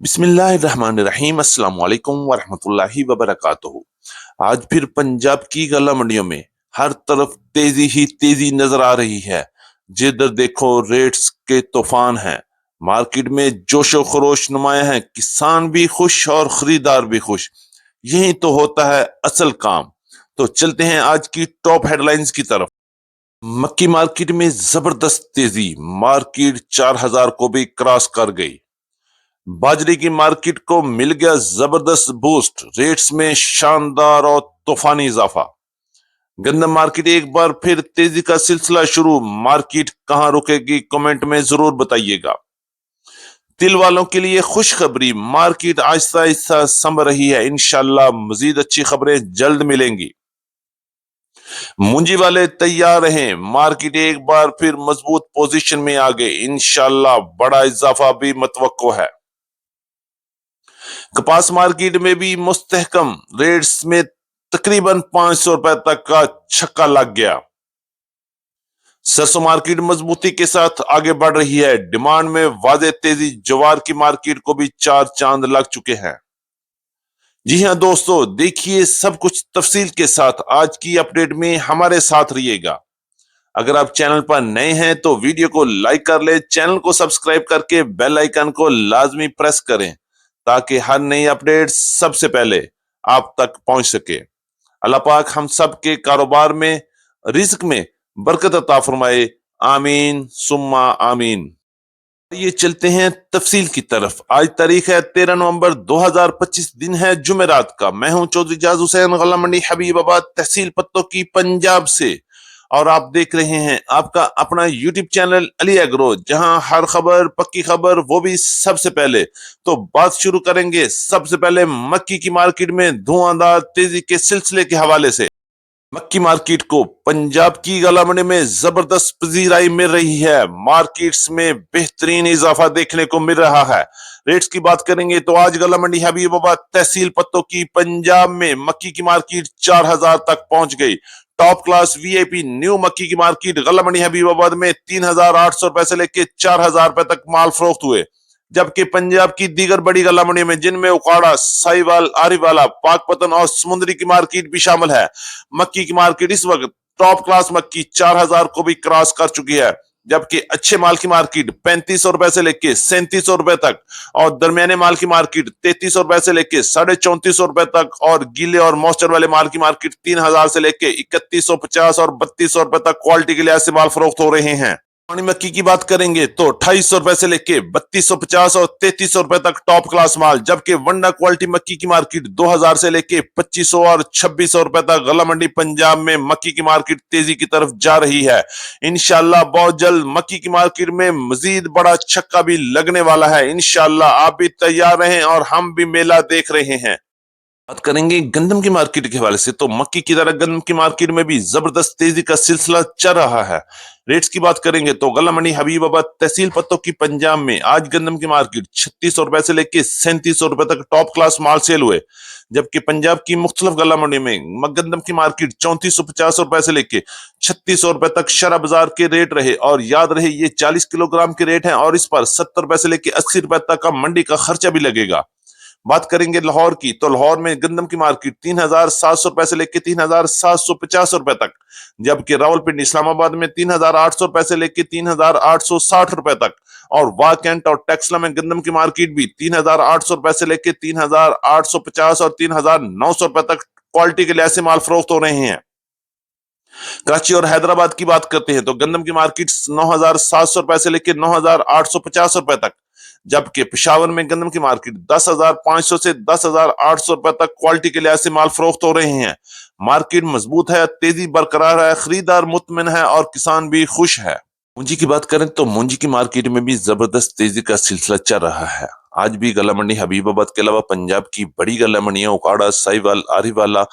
बिस्मिल्लाहिर्रहमानिर्रहीम अस्सलाम वालेकुम वरहमतुल्लाहि वबरकातुहू। आज फिर पंजाब की गल्ला मंडियों में हर तरफ तेजी ही तेजी नजर आ रही है। जिधर देखो रेट्स के तूफान हैं। मार्केट में जोशो खरोश नुमाया है, किसान भी खुश और खरीदार भी खुश। यही तो होता है असल काम। तो चलते हैं आज की टॉप हेडलाइंस की तरफ। मक्की मार्केट में जबरदस्त तेजी, मार्केट 4000 को भी क्रॉस कर गई। बाजरे की मार्केट को मिल गया जबरदस्त बूस्ट, रेट्स में शानदार और तूफानी इजाफा। गंदम मार्केट एक बार फिर तेजी का सिलसिला शुरू, मार्केट कहां रुकेगी कमेंट में जरूर बताइएगा। तिल वालों के लिए खुशखबरी, मार्केट आहिस्ता आहिस्ता संभल रही है, इंशाल्लाह मजीद अच्छी खबरें जल्द मिलेंगी। मुंजी वाले तैयार रहें, मार्केट एक बार फिर मजबूत पोजीशन में आ गए, इंशाल्लाह बड़ा इजाफा भी मतवक्को है। कपास मार्केट में भी मुस्तहकम, रेट्स में तकरीबन 500 रुपए तक का छक्का लग गया। सरसों मार्केट मजबूती के साथ आगे बढ़ रही है, डिमांड में वाज़ेह तेजी, ज्वार की मार्केट को भी 4 चांद लग चुके हैं। जी हां दोस्तों, देखिए सब कुछ तफसील के साथ आज की अपडेट में हमारे साथ रहिएगा। अगर आप चैनल पर नए हैं तो वीडियो को लाइक कर ले, चैनल को सब्सक्राइब करके बेल आइकन को लाजमी प्रेस करें ताकि हर नई अपडेट सबसे पहले आप तक पहुंच सके। अल्लाह पाक हम सब के कारोबार में, रिज्क में बरकत अता फरमाए, आमीन सुम्मा आमीन। ये चलते हैं तफसील की तरफ। आज तारीख है 13 नवंबर 2025, दिन है जुमेरात का। मैं हूं चौधरी जाज हुसैन, गल्ला मंडी हबीबाबाद, तहसील पत्तों की, पंजाब से। और आप देख रहे हैं आपका अपना यूट्यूब चैनल अली एग्रो, जहां हर खबर पक्की खबर, वो भी सबसे पहले। तो बात शुरू करेंगे सबसे पहले मक्की की मार्केट में धुआंधार तेजी के सिलसिले के हवाले से। मक्की मार्केट को पंजाब की गला मंडी में जबरदस्त पजीराई मिल रही है, मार्केट्स में बेहतरीन इजाफा देखने को मिल रहा है। रेट्स की बात करेंगे तो आज गला मंडी हबीबाबाद, तहसील पत्तों की, पंजाब में मक्की की मार्केट 4000 तक पहुंच गई। टॉप क्लास वीआईपी न्यू मक्की की मार्केट गला मंडी हबीबाबाद में 3800 रुपए से लेकर 4000 रुपए तक माल फरोख्त हुए। जबकि पंजाब की दीगर बड़ी गला मंडी में, जिनमें उकाड़ा, साहिवाल, आरीवाला, पाकपतन और समुद्री की मार्केट भी शामिल है, मक्की की मार्केट इस वक्त टॉप क्लास मक्की 4000 को भी क्रॉस कर चुकी है। जबकि अच्छे माल की मार्केट 3500 रुपए से लेके 3700 रुपए तक, और दरमियाने माल की मार्केट 3300 रुपए से लेके 3450 रुपए तक, और गीले और मॉइस्चर वाले माल की मार्केट 3000 से लेके 3150 और 3200 रुपए तक क्वालिटी के लिहाज से माल फरोख्त हो रहे हैं। पानी मक्की की बात करेंगे तो 2800 रुपए से लेके 3250 और 3300 रुपए तक टॉप क्लास माल। जबकि वंडा क्वालिटी मक्की की मार्केट 2000 से लेके 2500 और 2600 रुपए तक गला मंडी पंजाब में मक्की की मार्केट तेजी की तरफ जा रही है। इंशाल्लाह बहुत जल्द मक्की की मार्केट में मजीद बड़ा छक्का भी लगने वाला है। इंशाल्लाह आप भी तैयार रहें और हम भी मेला देख रहे हैं। बात करेंगे गंदम की मार्केट के हवाले से तो मक्की की तरह गंदम की मार्केट में भी जबरदस्त तेजी का सिलसिला चल रहा है। रेट्स की बात करेंगे तो गला मंडी हबीबाबाद, तहसील पत्तों की, पंजाब में आज गंदम की मार्केट 3600 रुपए से लेके 3700 रुपए तक टॉप क्लास माल सेल हुए। जबकि पंजाब की मुख्तलिफ गला मंडी में गंदम की मार्केट 3450 रुपए से लेके 3600 रुपए तक शरा बाजार के रेट रहे। और याद रहे ये 40 किलोग्राम के रेट हैं और इस पर 70 रुपए से लेके 80 रुपए तक का मंडी का खर्चा भी लगेगा। बात करेंगे लाहौर की तो लाहौर में गंदम की मार्केट 3700 रुपए से लेकर 3750 रुपए तक, जबकि रावलपिंडी, इस्लामाबाद में 3800 रुपए से लेकर 3860 रुपए तक, और वाकंट और टेक्सला में गंदम की मार्केट भी 3800 रुपए से लेकर 3850 और 3900 रुपए तक क्वालिटी के लिहाज से माल फरोख्त हो रहे हैं। कराची और हैदराबाद की बात करते हैं तो गंदम की मार्केट 9700 रुपए से लेकर 9850 रुपए तक, जबकि पेशावर में गंदम की मार्केट 10,500 से 10,800 रुपए तक क्वालिटी के लिहाज से माल फरोख्त हो रहे हैं। मार्केट मजबूत है, तेजी बरकरार है, खरीदार मुतमिन है और किसान भी खुश है। मुंजी की बात करें तो मुंजी की मार्केट में भी जबरदस्त तेजी का सिलसिला चल रहा है। आज भी गला मंडी हबीबाबाद के अलावा पंजाब की बड़ी गला मंडियां उकाड़ा, साहिवाल, आरीवाला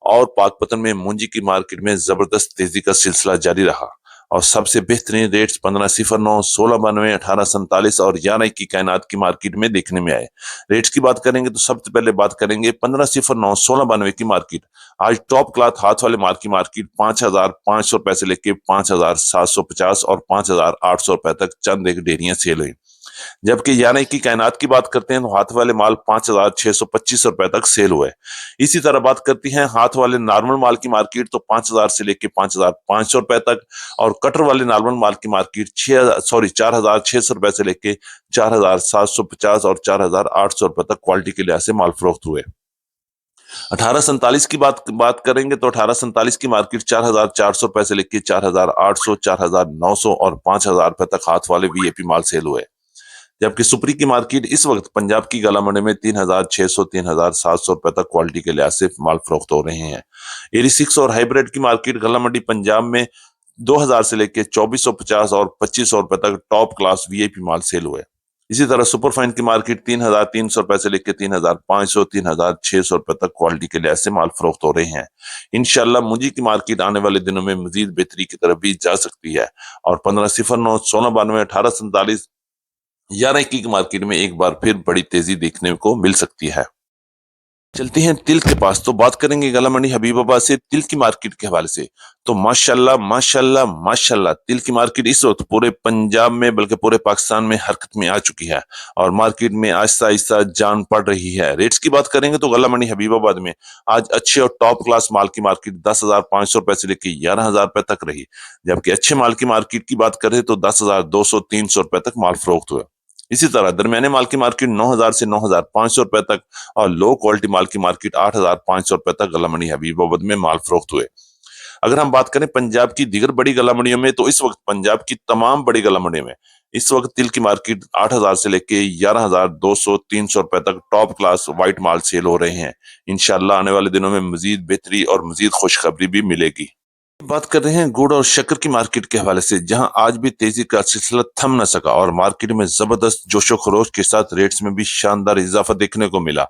और पाकपतन में मुंजी की मार्केट में जबरदस्त तेजी का सिलसिला जारी रहा। और सबसे बेहतरीन रेट्स 1509, 1692, 1847 और 11 की कायनात की मार्केट में देखने में आए। रेट्स की बात करेंगे तो सबसे पहले बात करेंगे 1509, 1692 की मार्केट। आज टॉप क्लास हाथ वाले माल की मार्केट 5500 रुपए से लेके 5750 और 5800 रुपए तक चंद एक डेरियां सेल हुई। जबकि यानी कि कायनात की बात करते हैं तो हाथ वाले माल 5,625 रुपए तक सेल हुए। इसी तरह बात करती हैं हाथ वाले नॉर्मल माल की मार्केट, तो 5,000 से लेके 5,500 रुपए तक, और कटर वाले नॉर्मल माल की मार्केट 4,600 रुपए से लेके 4,750 और 4,800 रुपए तक क्वालिटी के लिहाज से माल फरोख्त हुए। 1847 की बात करेंगे तो 1847 की मार्केट 4,400 रुपए से लेके 4,800, 4,900 और 5,000 रुपए तक हाथ वाले वीआईपी माल सेल हुए। जबकि सुपरी की मार्केट इस वक्त पंजाब की गला मंडी में 3,600, 3,700 रुपए तक क्वालिटी के लिहाज से माल फरोख्त हो रहे हैं। एरी 6 और हाइब्रिड की मार्केट गला मंडी पंजाब में 2,000 से लेके 2,450 और 2,500 रुपए तक टॉप क्लास वीआईपी माल सेल हुए। इसी तरह सुपर फाइन की मार्केट 3,300 रुपए से लेकर 3,500, 3,600 रुपए तक क्वालिटी के लिहाज से माल फरोख्त हो रहे हैं। इंशाल्लाह मुंजी की मार्केट आने वाले दिनों में मजीद बेहतरी की तरफ भी जा सकती है और 1509, 1692, 1847, 11 की मार्केट में एक बार फिर बड़ी तेजी देखने को मिल सकती है। चलते हैं तिल के पास, तो बात करेंगे गला मंडी हबीबाबाद से तिल की मार्केट के हवाले से। तो माशाल्लाह माशाल्लाह माशाल्लाह तिल की मार्केट इस वक्त पूरे पंजाब में बल्कि पूरे पाकिस्तान में हरकत में आ चुकी है और मार्केट में आहिस्ता आहिस्ता जान पड़ रही है। रेट्स की बात करेंगे तो गला मंडी हबीबाबाद में आज अच्छे और टॉप क्लास माल की मार्केट 10,500 रुपए से लेकर 11,000 रुपए तक रही, जबकि अच्छे माल की मार्केट की बात करें तो 10,200, 300 रुपए तक माल फरोख्त हुए। इसी तरह दरमियाने माल की मार्केट 9,000 से 9,500 रुपए तक और लो क्वालिटी माल की मार्केट 8,500 रुपए तक गला मंडी हबीबाबाद में माल फरोख्त हुए। अगर हम बात करें पंजाब की दीगर बड़ी गला मंडियों में, तो इस वक्त पंजाब की तमाम बड़ी गला मंडियों में इस वक्त तिल की मार्केट 8,000 से लेके 11,200, 300 रुपए तक टॉप क्लास व्हाइट माल सेल हो रहे हैं। इंशाल्लाह आने वाले दिनों में मजीद बेहतरी और मजीद खुशखबरी भी मिलेगी। बात कर रहे हैं गुड़ और शक्कर की मार्केट के हवाले से, जहां आज भी तेजी का सिलसिला थम न सका और मार्केट में जबरदस्त जोशो खरोश के साथ रेट्स में भी शानदार इजाफा देखने को मिला।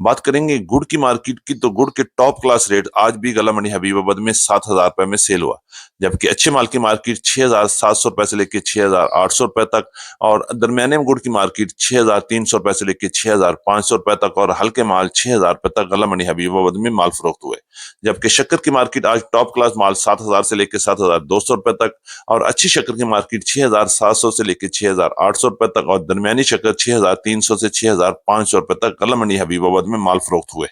बात करेंगे गुड़ की मार्केट की, तो गुड़ के टॉप क्लास रेट आज भी गला मंडी हबीबाबाद में 7,000 रुपए में सेल हुआ, जबकि अच्छे माल की मार्केट 6,700 रुपए से लेकर 6,800 रुपए तक और दरमियाने गुड़ की मार्केट 6,300 रुपए से लेकर 6,500 रुपए तक और हल्के माल 6,000 रुपए तक गला मंडी हबीबाबाद में माल फरोख्त हुए। जबकि शक्कर की मार्केट आज टॉप क्लास माल 7,000 से लेकर 7,200 रुपए तक और अच्छी शक्कर की मार्केट 6,700 से लेकर 6,800 रुपए तक और दरमियानी शक्कर 6,300 से 6,500 रुपए तक गला मंडी हबीबाबाद में माल फरोख्त हुए।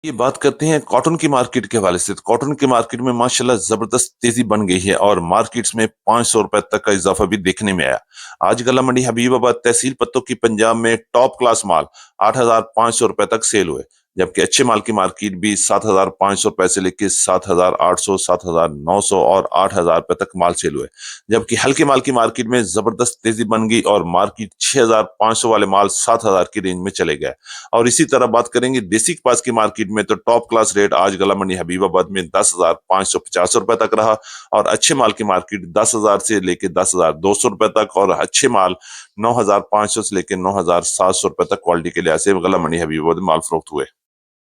ये बात करते हैं कॉटन की मार्केट के हवाले से। कॉटन की मार्केट में माशाल्लाह जबरदस्त तेजी बन गई है और मार्केट्स में 500 रुपए तक का इजाफा भी देखने में आया। आज गला मंडी हबीबाबाद तहसील पत्तों की पंजाब में टॉप क्लास माल 8,500 रुपए तक सेल हुए, जबकि अच्छे माल की मार्केट भी 7,500 रुपए से लेकर 7,800, 7,900 और 8,000 रुपए तक माल सेल हुए, जबकि हल्के माल की मार्केट में जबरदस्त तेजी बन गई और मार्केट 6,500 वाले माल 7,000 की रेंज में चले गए। और इसी तरह बात करेंगे देसी कपास की मार्केट में, तो टॉप क्लास रेट आज गला मंडी हबीबाबाद में 10,550 रुपए तक रहा और अच्छे माल की मार्केट 10,000 से लेकर 10,200 रुपए तक और अच्छे माल 9,500 से लेकर 9,700 रुपए तक क्वालिटी के लिहाज से गला मंडी हबीबाबाद में माल फरोख्त हुए।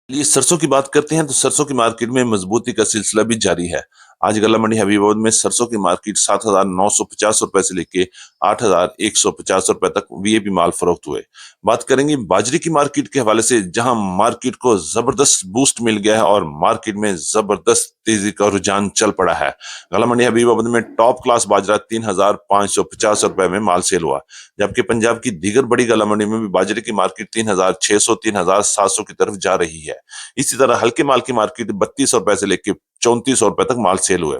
ये सरसों की बात करते हैं तो सरसों की मार्केट में मजबूती का सिलसिला भी जारी है। आज गला मंडी हबीबाबाद में सरसों की मार्केट 7,950 रुपए से लेके 8,150 रुपए तक वीआईपी माल फरोख्त हुए। बात करेंगे बाजरे की मार्केट के हवाले से, जहां मार्केट को जबरदस्त बूस्ट मिल गया है और मार्केट में जबरदस्त तेजी का रुझान चल पड़ा है। गला मंडी हबीबाबाद में टॉप क्लास बाजरा 3,550 रुपए में माल सेल हुआ, जबकि पंजाब की दीगर बड़ी गला मंडी में भी बाजरे की मार्केट 3,600, 3,700 की तरफ जा रही है। इसी तरह हल्के माल की मार्केट 3,200 रुपए से लेकर 3,400 रुपए तक माल सेल हुए।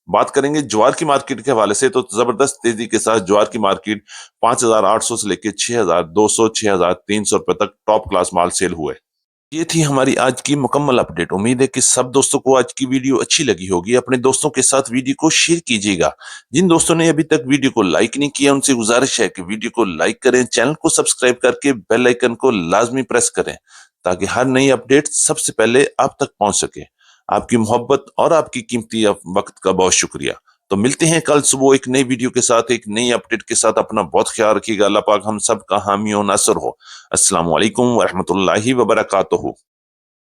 बात करेंगे ज्वार की मार्केट के हवाले से, तो जबरदस्त तेजी के साथ ज्वार की मार्केट 5,800 से लेकर 6,200, 6,300 रुपए तक टॉप क्लास माल सेल हुए। ये थी हमारी आज की मुकम्मल अपडेट। उम्मीद है कि सब दोस्तों को आज की वीडियो अच्छी लगी होगी। अपने दोस्तों के साथ वीडियो को शेयर कीजिएगा। जिन दोस्तों ने अभी तक वीडियो को लाइक नहीं किया उनसे गुजारिश है कि वीडियो को लाइक करें, चैनल को सब्सक्राइब करके बेल आइकन को लाजमी प्रेस करें ताकि हर नई अपडेट सबसे पहले आप तक पहुंच सके। आपकी मोहब्बत और आपकी कीमती वक्त का बहुत शुक्रिया। तो मिलते हैं कल सुबह एक नई वीडियो के साथ, एक नई अपडेट के साथ। अपना बहुत ख्याल रखिएगा। अल्लाह पाक हम सब का हामी और नासर हो। अस्सलाम वालेकुम व रहमतुल्लाहि व बरकातहू।